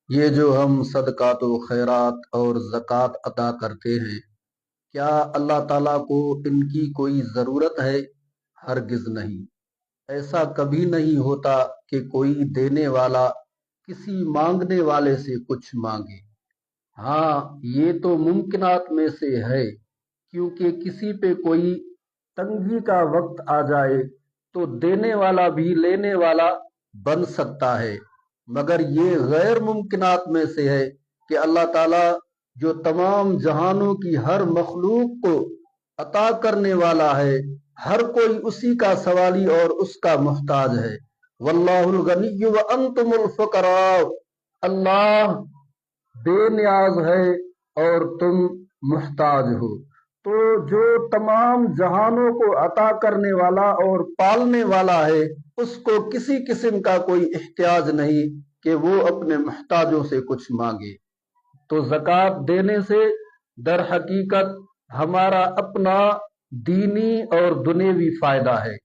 یہ جو ہم صدقات و خیرات اور زکوٰۃ ادا کرتے ہیں، کیا اللہ تعالیٰ کو ان کی کوئی ضرورت ہے؟ ہرگز نہیں۔ ایسا کبھی نہیں ہوتا کہ کوئی دینے والا کسی مانگنے والے سے کچھ مانگے۔ ہاں، یہ تو ممکنات میں سے ہے، کیونکہ کسی پہ کوئی تنگی کا وقت آ جائے تو دینے والا بھی لینے والا بن سکتا ہے، مگر یہ غیر ممکنات میں سے ہے کہ اللہ تعالیٰ جو تمام جہانوں کی ہر مخلوق کو عطا کرنے والا ہے، ہر کوئی اسی کا سوالی اور اس کا محتاج ہے۔ واللہ الغنی وانتم الفقراء، اللہ بے نیاز ہے اور تم محتاج ہو۔ تو جو تمام جہانوں کو عطا کرنے والا اور پالنے والا ہے، اس کو کسی قسم کا کوئی احتیاج نہیں کہ وہ اپنے محتاجوں سے کچھ مانگے۔ تو زکوٰۃ دینے سے در حقیقت ہمارا اپنا دینی اور دنیوی فائدہ ہے۔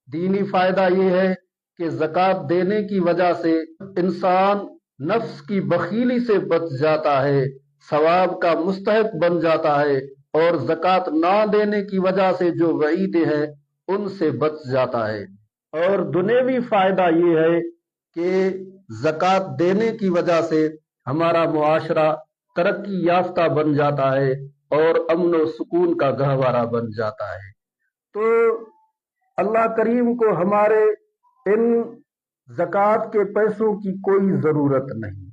دینی فائدہ یہ ہے کہ زکوٰۃ دینے کی وجہ سے انسان نفس کی بخیلی سے بچ جاتا ہے، ثواب کا مستحق بن جاتا ہے، اور زکوٰۃ نہ دینے کی وجہ سے جو وعیدیں ہیں ان سے بچ جاتا ہے۔ اور دنیوی فائدہ یہ ہے کہ زکوٰۃ دینے کی وجہ سے ہمارا معاشرہ ترقی یافتہ بن جاتا ہے اور امن و سکون کا گہوارہ بن جاتا ہے۔ تو اللہ کریم کو ہمارے ان زکوٰۃ کے پیسوں کی کوئی ضرورت نہیں۔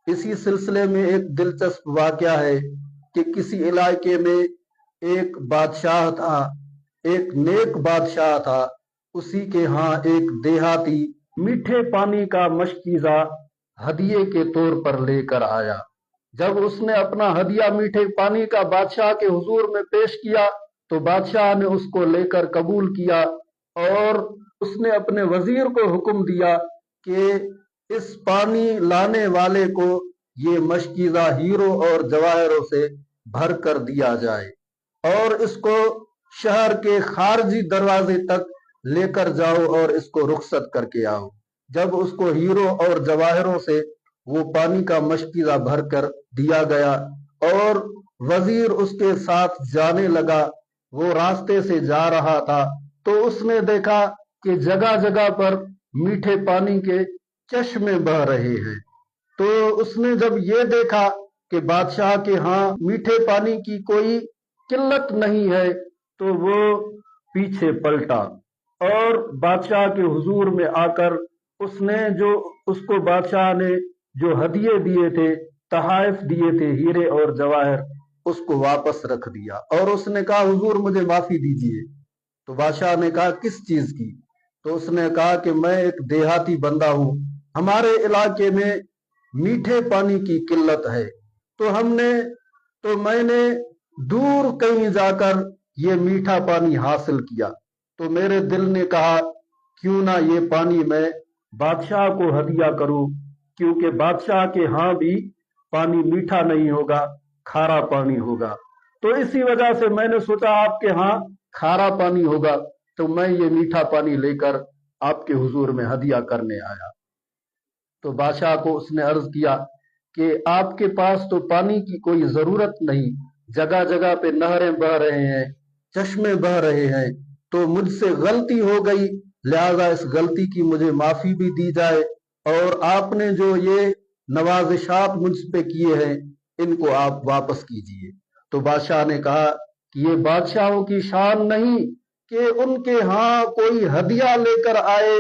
اسی سلسلے میں ایک دلچسپ واقعہ ہے کہ کسی علاقے میں ایک بادشاہ تھا، ایک نیک بادشاہ تھا۔ اسی کے ہاں ایک دیہاتی میٹھے پانی کا مشکیزہ ہدیے کے طور پر لے کر آیا۔ جب اس نے اپنا ہدیہ میٹھے پانی کا بادشاہ کے حضور میں پیش کیا تو بادشاہ نے اس کو لے کر قبول کیا، اور اس نے اپنے وزیر کو حکم دیا کہ اس پانی لانے والے کو یہ مشکیزہ ہیروں اور جواہروں سے بھر کر دیا جائے، اور اس کو شہر کے خارجی دروازے تک لے کر جاؤ اور اس کو رخصت کر کے آؤ۔ جب اس کو ہیروں اور جواہروں سے وہ پانی کا مشکیزہ بھر کر دیا گیا اور وزیر اس کے ساتھ جانے لگا، وہ راستے سے جا رہا تھا تو اس نے دیکھا کہ جگہ جگہ پر میٹھے پانی کے چشمے بہہ رہے ہیں۔ تو اس نے جب یہ دیکھا کہ بادشاہ کے ہاں میٹھے پانی کی کوئی قلت نہیں ہے تو وہ پیچھے پلٹا اور بادشاہ کے حضور میں آ کر اس نے جو اس کو بادشاہ نے جو ہدیے دیے تھے، تحائف دیے تھے، ہیرے اور جواہر، اس کو واپس رکھ دیا، اور اس نے کہا حضور مجھے معافی دیجیے۔ تو بادشاہ نے کہا کس چیز کی؟ تو اس نے کہا کہ میں ایک دیہاتی بندہ ہوں، ہمارے علاقے میں میٹھے پانی کی قلت ہے، تو میں نے دور کہیں جا کر یہ میٹھا پانی حاصل کیا، تو میرے دل نے کہا کیوں نہ یہ پانی میں بادشاہ کو ہدیہ کروں، کیونکہ بادشاہ کے ہاں بھی پانی میٹھا نہیں ہوگا، کھارا پانی ہوگا۔ تو اسی وجہ سے میں نے سوچا آپ کے ہاں کھارا پانی ہوگا، تو میں یہ میٹھا پانی لے کر آپ کے حضور میں ہدیہ کرنے آیا۔ تو بادشاہ کو اس نے عرض کیا کہ آپ کے پاس تو پانی کی کوئی ضرورت نہیں، جگہ جگہ پہ نہریں بہہ رہے ہیں، چشمے بہہ رہے ہیں، تو مجھ سے غلطی ہو گئی، لہذا اس غلطی کی مجھے معافی بھی دی جائے، اور آپ نے جو یہ نوازشات مجھ پہ کیے ہیں ان کو آپ واپس کیجئے۔ تو بادشاہ نے کہا کہ یہ بادشاہوں کی شان نہیں کہ ان کے ہاں کوئی ہدیہ لے کر آئے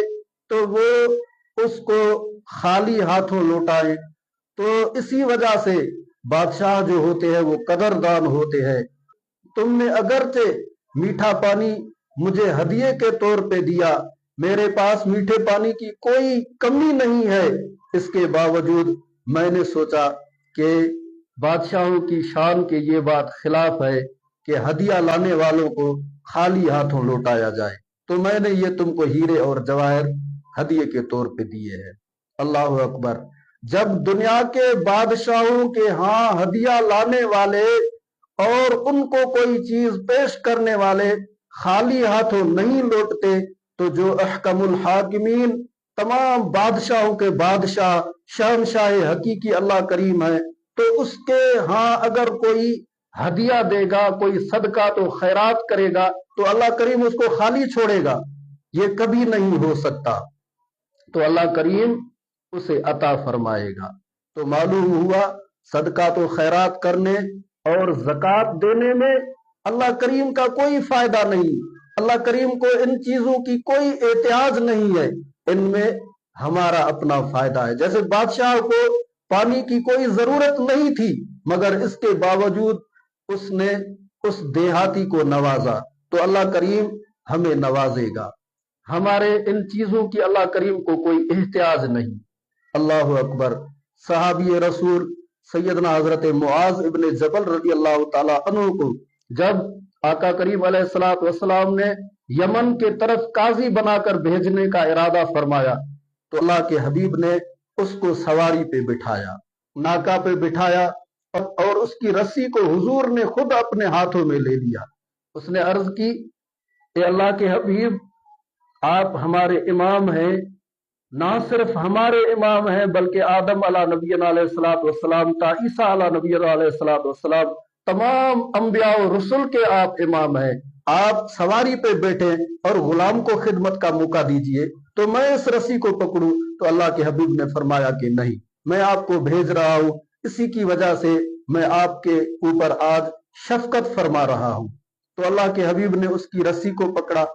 تو وہ اس کو خالی ہاتھوں لوٹائیں۔ تو اسی وجہ سے بادشاہ جو ہوتے ہیں وہ قدردان ہوتے ہیں۔ تم نے اگرچہ میٹھا پانی مجھے ہدیے کے طور پہ دیا، میرے پاس میٹھے پانی کی کوئی کمی نہیں ہے، اس کے باوجود میں نے سوچا کہ بادشاہوں کی شان کے یہ بات خلاف ہے کہ ہدیہ لانے والوں کو خالی ہاتھوں لوٹایا جائے، تو میں نے یہ تم کو ہیرے اور جواہر ہدیے کے طور پہ دیے ہیں۔ اللہ اکبر! جب دنیا کے بادشاہوں کے ہاں ہدیہ لانے والے اور ان کو کوئی چیز پیش کرنے والے خالی ہاتھوں نہیں لوٹتے، تو جو احکم الحاکمین تمام بادشاہوں کے بادشاہ، شہنشاہ حقیقی اللہ کریم ہے، تو اس کے ہاں اگر کوئی ہدیہ دے گا، کوئی صدقہ تو خیرات کرے گا، تو اللہ کریم اس کو خالی چھوڑے گا؟ یہ کبھی نہیں ہو سکتا۔ تو اللہ کریم اسے عطا فرمائے گا۔ تو معلوم ہوا صدقہ تو خیرات کرنے اور زکوٰۃ دینے میں اللہ کریم کا کوئی فائدہ نہیں، اللہ کریم کو ان چیزوں کی کوئی احتیاج نہیں ہے، ان میں ہمارا اپنا فائدہ ہے۔ جیسے بادشاہ کو پانی کی کوئی ضرورت نہیں تھی، مگر اس کے باوجود اس نے اس دیہاتی کو نوازا، تو اللہ کریم ہمیں نوازے گا۔ ہمارے ان چیزوں کی اللہ کریم کو کوئی احتیاج نہیں۔ اللہ اکبر۔ صحابی رسول سیدنا حضرت معاذ ابن جبل رضی اللہ تعالی عنہ کو جب آقا کریم علیہ الصلوۃ والسلام نے یمن کے طرف قاضی بنا کر بھیجنے کا ارادہ فرمایا، تو اللہ کے حبیب نے اس کو سواری پہ بٹھایا، ناکا پہ بٹھایا، اور اس کی رسی کو حضور نے خود اپنے ہاتھوں میں لے لیا۔ اس نے عرض کی، اے اللہ کے حبیب، آپ ہمارے امام ہیں، نہ صرف ہمارے امام ہیں بلکہ آدم علیہ نبینا علیہ الصلوۃ والسلام تا عیسیٰ علیہ نبینا علیہ الصلوۃ والسلام تمام انبیاء و رسل کے آپ امام ہیں، آپ سواری پہ بیٹھے اور غلام کو خدمت کا موقع دیجئے، تو میں اس رسی کو پکڑوں؟ تو اللہ کے حبیب نے فرمایا کہ نہیں، میں آپ کو بھیج رہا ہوں، اسی کی وجہ سے میں آپ کے اوپر آج شفقت فرما رہا ہوں۔ تو اللہ کے حبیب نے اس کی رسی کو پکڑا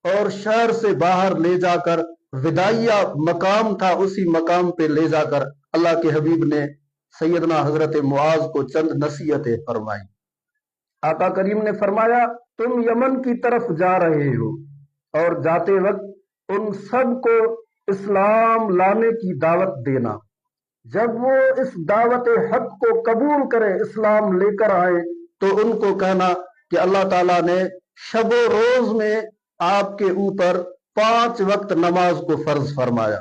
اور شہر سے باہر لے جا کر، وداعیہ مقام تھا، اسی مقام پہ لے جا کر اللہ کے حبیب نے سیدنا حضرت معاذ کو چند نصیحتیں فرمائی۔ آقا کریم نے فرمایا، تم یمن کی طرف جا رہے ہو اور جاتے وقت ان سب کو اسلام لانے کی دعوت دینا۔ جب وہ اس دعوت حق کو قبول کرے، اسلام لے کر آئے، تو ان کو کہنا کہ اللہ تعالیٰ نے شب و روز میں آپ کے اوپر 5 وقت نماز کو فرض فرمایا،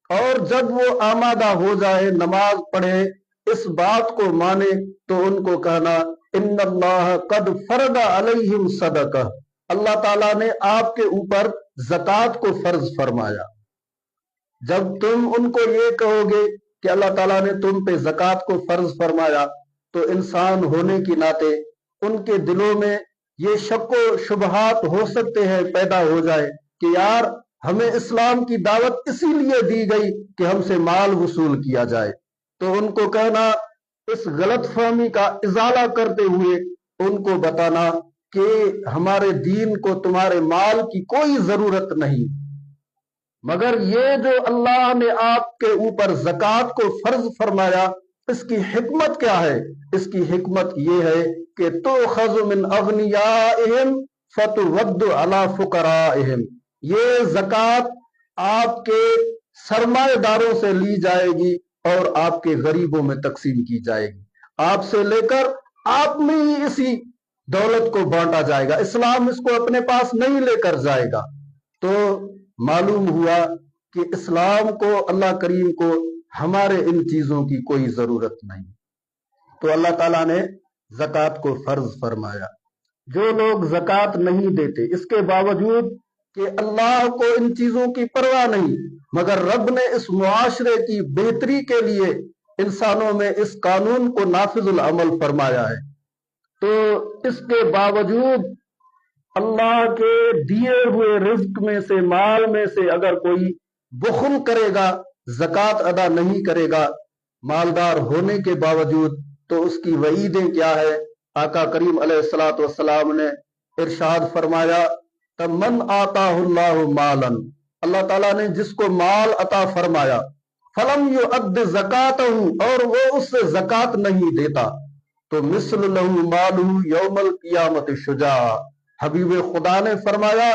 اور جب وہ آمادہ ہو جائے، نماز پڑھے، اس بات کو مانے، تو ان کو کہنا ان اللہ قد فرض علیہم صدقہ، اللہ تعالیٰ نے آپ کے اوپر زکوٰۃ کو فرض فرمایا۔ جب تم ان کو یہ کہو گے کہ اللہ تعالیٰ نے تم پہ زکوٰۃ کو فرض فرمایا، تو انسان ہونے کی ناطے ان کے دلوں میں یہ شک و شبہات ہو سکتے ہیں، پیدا ہو جائے کہ یار ہمیں اسلام کی دعوت اسی لیے دی گئی کہ ہم سے مال وصول کیا جائے۔ تو ان کو کہنا، اس غلط فہمی کا ازالہ کرتے ہوئے ان کو بتانا کہ ہمارے دین کو تمہارے مال کی کوئی ضرورت نہیں، مگر یہ جو اللہ نے آپ کے اوپر زکوٰۃ کو فرض فرمایا، اس کی حکمت کیا ہے؟ اس کی حکمت یہ ہے کہ تؤخذ من اغنیائہم فترد علی فقرائہم، یہ زکوٰۃ آپ کے سرمایہ داروں سے لی جائے گی اور آپ کے غریبوں میں تقسیم کی جائے گی، آپ سے لے کر آپ میں ہی اسی دولت کو بانٹا جائے گا، اسلام اس کو اپنے پاس نہیں لے کر جائے گا۔ تو معلوم ہوا کہ اسلام کو، اللہ کریم کو ہمارے ان چیزوں کی کوئی ضرورت نہیں۔ تو اللہ تعالیٰ نے زکوٰۃ کو فرض فرمایا۔ جو لوگ زکوٰۃ نہیں دیتے، اس کے باوجود کہ اللہ کو ان چیزوں کی پرواہ نہیں، مگر رب نے اس معاشرے کی بہتری کے لیے انسانوں میں اس قانون کو نافذ العمل فرمایا ہے، تو اس کے باوجود اللہ کے دیے ہوئے رزق میں سے، مال میں سے اگر کوئی بخل کرے گا، زکوٰۃ ادا نہیں کرے گا مالدار ہونے کے باوجود، تو اس کی وعیدیں کیا ہے؟ آقا کریم علیہ الصلوۃ والسلام نے ارشاد فرمایا، من آتاہ اللہ مالا، اللہ تعالیٰ نے جس کو مال عطا فرمایا، فلم یؤد زکاتہ، اور وہ اس سے زکوٰۃ نہیں دیتا، تو مثل لہ مالہ یوم القیامت شجاع، حبیب خدا نے فرمایا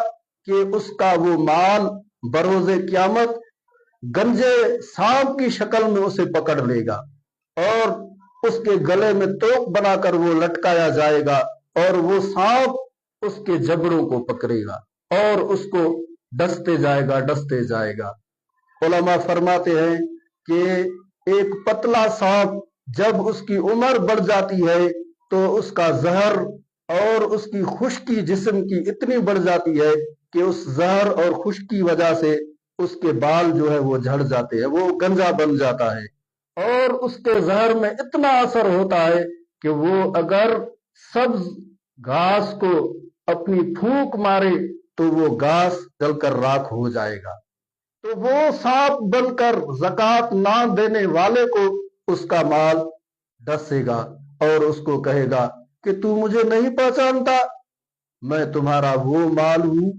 کہ اس کا وہ مال بروز قیامت گنجے سانپ کی شکل میں اسے پکڑ لے گا، اور اس کے گلے میں توق بنا کر وہ لٹکایا جائے گا، اور وہ سانپ اس کے جبڑوں کو پکڑے گا اور اس کو ڈستے جائے گا، ڈستے جائے گا۔ علماء فرماتے ہیں کہ ایک پتلا سانپ جب اس کی عمر بڑھ جاتی ہے تو اس کا زہر اور اس کی خشکی جسم کی اتنی بڑھ جاتی ہے کہ اس زہر اور خشکی وجہ سے اس کے بال جو ہے وہ جھڑ جاتے ہیں، وہ گنجا بن جاتا ہے، اور اس کے زہر میں اتنا اثر ہوتا ہے کہ وہ اگر سبز گھاس کو اپنی پھونک مارے تو وہ گھاس جل کر راکھ ہو جائے گا۔ تو وہ سانپ بن کر زکوٰۃ نہ دینے والے کو اس کا مال ڈسے گا اور اس کو کہے گا کہ تو مجھے نہیں پہچانتا، میں تمہارا وہ مال ہوں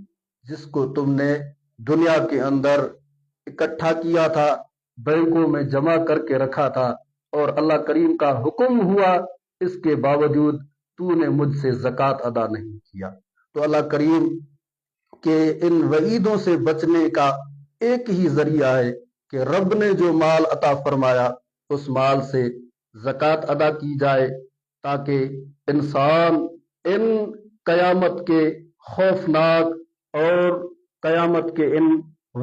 جس کو تم نے دنیا کے اندر اکٹھا کیا تھا، بینکوں میں جمع کر کے رکھا تھا، اور اللہ کریم کا حکم ہوا، اس کے باوجود تو نے مجھ سے زکوٰۃ ادا نہیں کیا۔ تو اللہ کریم کے ان وعیدوں سے بچنے کا ایک ہی ذریعہ ہے کہ رب نے جو مال عطا فرمایا اس مال سے زکوٰۃ ادا کی جائے، تاکہ انسان ان قیامت کے خوفناک اور قیامت کے ان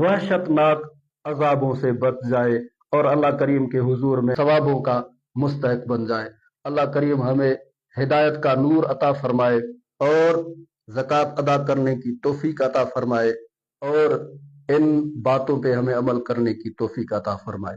وحشت ناک عذابوں سے بچ جائے اور اللہ کریم کے حضور میں ثوابوں کا مستحق بن جائے۔ اللہ کریم ہمیں ہدایت کا نور عطا فرمائے اور زکوٰۃ ادا کرنے کی توفیق عطا فرمائے، اور ان باتوں پہ ہمیں عمل کرنے کی توفیق عطا فرمائے۔